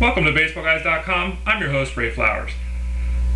Welcome to BaseballGuys.com. I'm your host, Ray Flowers.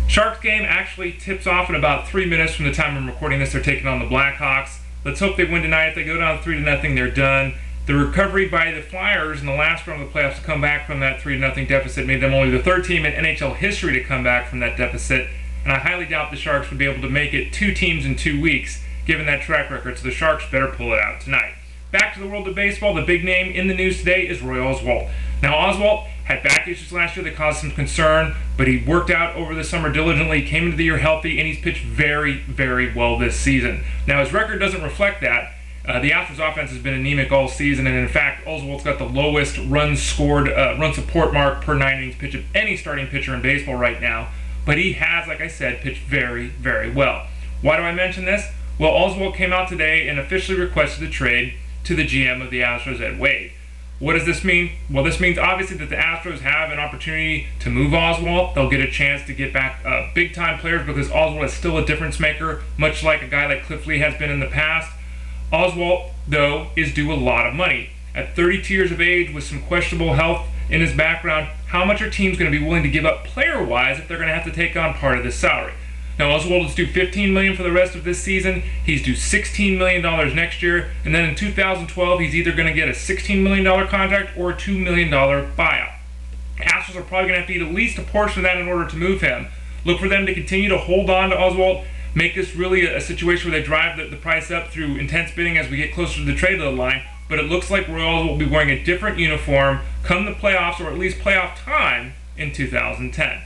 Sharks game actually tips off in about 3 minutes from the time I'm recording this. They're taking on the Blackhawks. Let's hope they win tonight. If they go down 3-0, they're done. The recovery by the Flyers in the last round of the playoffs to come back from that 3-0 deficit made them only the third team in NHL history to come back from that deficit. And I highly doubt the Sharks would be able to make it 2 teams in 2 weeks, given that track record. So the Sharks better pull it out tonight. Back to the world of baseball, the big name in the news today is Roy Oswalt. Now, Oswalt had back issues last year that caused some concern, but he worked out over the summer diligently, came into the year healthy, and he's pitched very, very well this season. Now, his record doesn't reflect that. The Astros offense has been anemic all season, and in fact, Oswalt's got the lowest run support mark per 9 innings pitch of any starting pitcher in baseball right now. But he has, like I said, pitched very, very well. Why do I mention this? Well, Oswalt came out today and officially requested a trade to the GM of the Astros, Ed Wade. What does this mean? Well, this means obviously that the Astros have an opportunity to move Oswalt. They'll get a chance to get back big-time players because Oswalt is still a difference maker, much like a guy like Cliff Lee has been in the past. Oswalt, though, is due a lot of money. At 32 years of age with some questionable health in his background, how much are teams going to be willing to give up player-wise if they're going to have to take on part of this salary? Now, Oswalt is due $15 million for the rest of this season. He's due $16 million next year. And then in 2012, he's either going to get a $16 million contract or a $2 million buyout. Astros are probably going to have to eat at least a portion of that in order to move him. Look for them to continue to hold on to Oswalt, make this really a situation where they drive the price up through intense bidding as we get closer to the trade deadline. But it looks like Roy Oswalt will be wearing a different uniform come the playoffs, or at least playoff time, in 2010.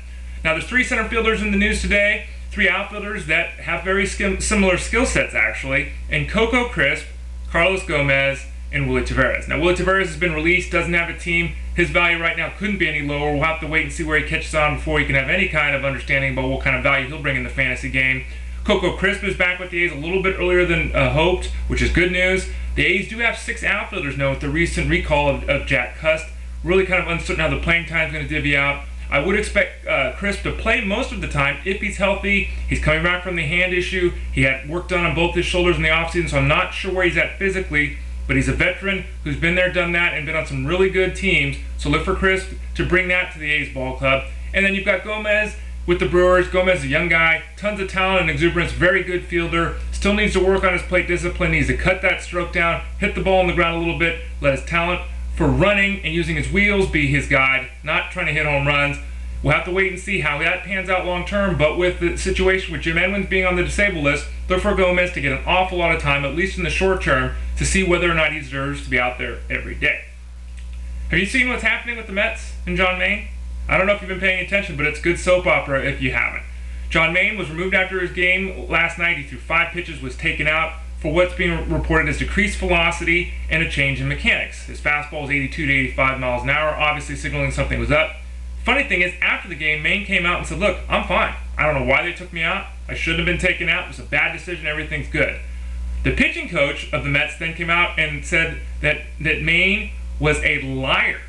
Now, there's 3 center fielders in the news today. 3 outfielders that have very similar skill sets, actually, and Coco, Crisp, Carlos Gomez, and Willy Taveras. Now, Willy Taveras has been released, doesn't have a team. His value right now couldn't be any lower. We'll have to wait and see where he catches on before he can have any kind of understanding about what kind of value he'll bring in the fantasy game. Coco Crisp is back with the A's a little bit earlier than hoped, which is good news. The A's do have 6 outfielders now with the recent recall of Jack Cust. Really kind of uncertain how the playing time is going to divvy out. I would expect Crisp to play most of the time if he's healthy. He's coming back from the hand issue. He had work done on both his shoulders in the offseason, so I'm not sure where he's at physically, but he's a veteran who's been there, done that, and been on some really good teams. So look for Crisp to bring that to the A's ball club. And then you've got Gomez with the Brewers. Gomez is a young guy, tons of talent and exuberance, very good fielder. Still needs to work on his plate discipline, needs to cut that stroke down, hit the ball on the ground a little bit, let his talent for running and using his wheels be his guide, not trying to hit home runs. We'll have to wait and see how that pans out long term, but with the situation with Jim Edmonds being on the disabled list, look for Gomez to get an awful lot of time, at least in the short term, to see whether or not he deserves to be out there every day. Have you seen what's happening with the Mets and John Maine? I don't know if you've been paying attention, but it's good soap opera if you haven't. John Maine was removed after his game last night. He threw 5 pitches, was taken out for what's being reported as decreased velocity and a change in mechanics. His fastball was 82 to 85 miles an hour, obviously signaling something was up. Funny thing is, after the game, Maine came out and said, look, I'm fine. I don't know why they took me out. I shouldn't have been taken out. It was a bad decision. Everything's good. The pitching coach of the Mets then came out and said that Maine was a liar.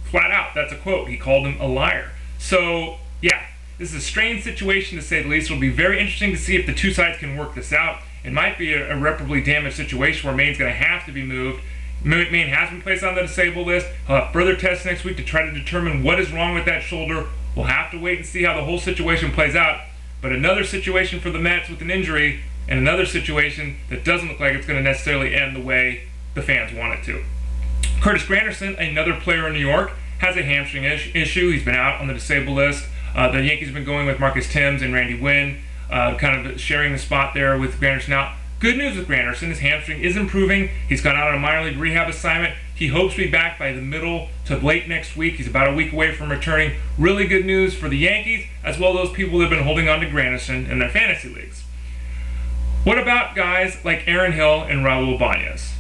Flat out, that's a quote. He called him a liar. So, yeah, this is a strange situation to say the least. It'll be very interesting to see if the 2 sides can work this out. It might be a irreparably damaged situation where Maine's going to have to be moved. Maine has been placed on the disabled list. He'll have further tests next week to try to determine what is wrong with that shoulder. We'll have to wait and see how the whole situation plays out. But another situation for the Mets with an injury, and another situation that doesn't look like it's going to necessarily end the way the fans want it to. Curtis Granderson, another player in New York, has a hamstring issue. He's been out on the disabled list. The Yankees have been going with Marcus Timms and Randy Wynn, kind of sharing the spot there with Granderson out. Good news with Granderson, his hamstring is improving. He's gone out on a minor league rehab assignment. He hopes to be back by the middle to late next week. He's about a week away from returning. Really good news for the Yankees, as well as those people that have been holding on to Granderson in their fantasy leagues. What about guys like Aaron Hill and Raul Ibanez?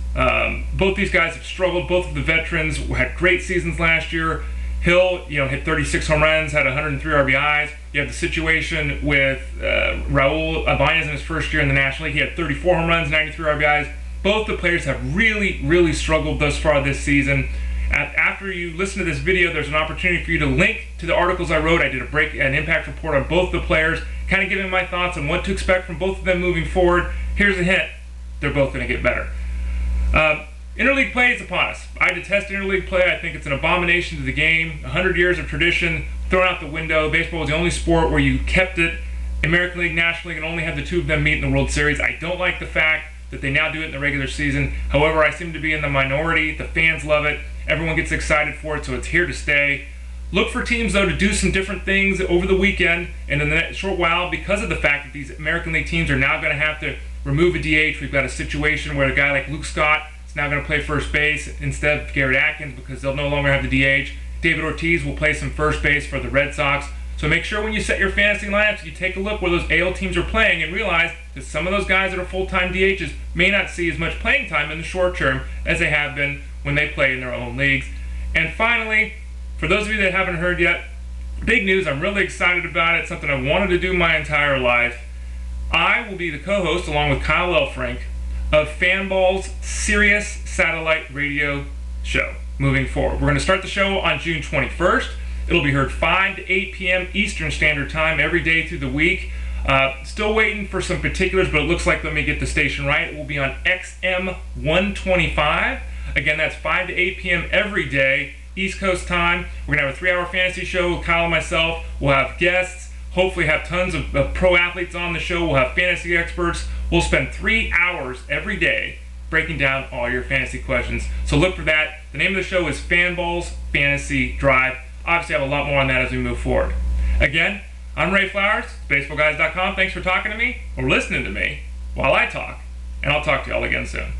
Both these guys have struggled. Both of the veterans had great seasons last year. Hill, hit 36 home runs, had 103 RBIs. You have the situation with Raul Ibanez in his first year in the National League. He had 34 home runs, 93 RBIs. Both the players have really, really struggled thus far this season. After you listen to this video, there's an opportunity for you to link to the articles I wrote. I did an impact report on both the players, kind of giving my thoughts on what to expect from both of them moving forward. Here's a hint. They're both going to get better. Interleague play is upon us. I detest interleague play. I think it's an abomination to the game. 100 years of tradition thrown out the window. Baseball was the only sport where you kept it. American League, National League, and only had the two of them meet in the World Series. I don't like the fact that they now do it in the regular season. However, I seem to be in the minority. The fans love it. Everyone gets excited for it, so it's here to stay. Look for teams, though, to do some different things over the weekend and in the next short while, because of the fact that these American League teams are now going to have to remove a DH. We've got a situation where a guy like Luke Scott is now going to play first base instead of Garrett Atkins because they'll no longer have the DH. David Ortiz will play some first base for the Red Sox. So make sure when you set your fantasy lineups, you take a look where those AL teams are playing and realize that some of those guys that are full-time DHs may not see as much playing time in the short term as they have been when they play in their own leagues. And finally, for those of you that haven't heard yet, big news, I'm really excited about it, something I wanted to do my entire life. I will be the co-host, along with Kyle Elfrink, of Fanball's Sirius satellite radio show moving forward. We're going to start the show on June 21st. It'll be heard 5 to 8 p.m. Eastern Standard Time every day through the week. Still waiting for some particulars, but it looks like, let me get the station right, it will be on XM 125. Again, that's 5 to 8 p.m. every day, East Coast time. We're going to have a 3-hour fantasy show with Kyle and myself. We'll have guests, hopefully have tons of pro athletes on the show. We'll have fantasy experts. We'll spend 3 hours every day breaking down all your fantasy questions. So look for that. The name of the show is Fanball's Fantasy Drive. Obviously, I have a lot more on that as we move forward. Again, I'm Ray Flowers, baseballguys.com. Thanks for talking to me or listening to me while I talk, and I'll talk to y'all again soon.